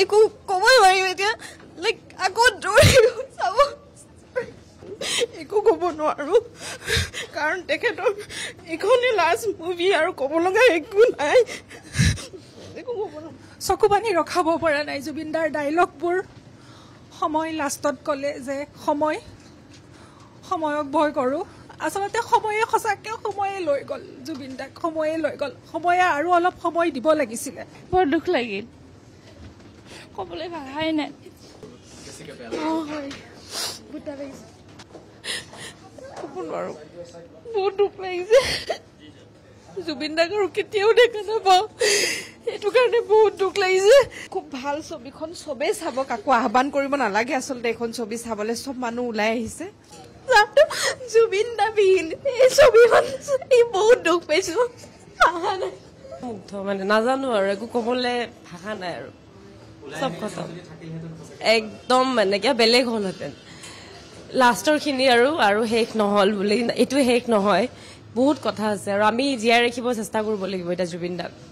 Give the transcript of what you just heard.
একো ক'বই নোৱাৰিম এতিয়া লাইক আকৌ চাব একো ক'ব নোৱাৰো কাৰণ তেখেতৰ এইখনেই লাষ্ট মুভি আৰু ক'ব লগা একো নাই একো ক'ব নোৱাৰো চকু পানী ৰখাব পৰা নাই জুবিনদাৰ ডাইলগবোৰ সময় লাষ্টত ক'লে যে সময়ক ভয় কৰোঁ আচলতে সময়ে সঁচাকৈ সময়ে লৈ গ'ল জুবিনদাক সময়ে লৈ গ'ল সময়ে আৰু অলপ সময় দিব লাগিছিলে বৰ দুখ লাগিল ক'বলৈ ভাষাই নাই হয় ক'ব নোৱাৰো বহুত দুখ লাগিছে জুবিনদাক আৰু কেতিয়াও দেখা নাপাওঁ সেইটো কাৰণে বহুত দুখ লাগিছে খুব ভাল ছবিখন চবেই চাব কাকো আহ্বান কৰিব নালাগে আচলতে এইখন ছবি চাবলৈ চব মানুহ ওলাই আহিছে জুবিন দা বিহীন এই ছবিখন বহুত দুখ পাইছো ভাষা নাই মুগ্ধ মানে নাজানো আৰু একো ক'বলৈ ভাষা নাই আৰু চব কথা একদম মানে কিবা বেলেগ হ'লহেঁতেন লাষ্টৰ খিনি আৰু শেষ নহ'ল বুলি এইটো শেষ নহয় বহুত কথা আছে আৰু আমি জীয়াই ৰাখিব চেষ্টা কৰিব লাগিব এতিয়া জুবিন দাক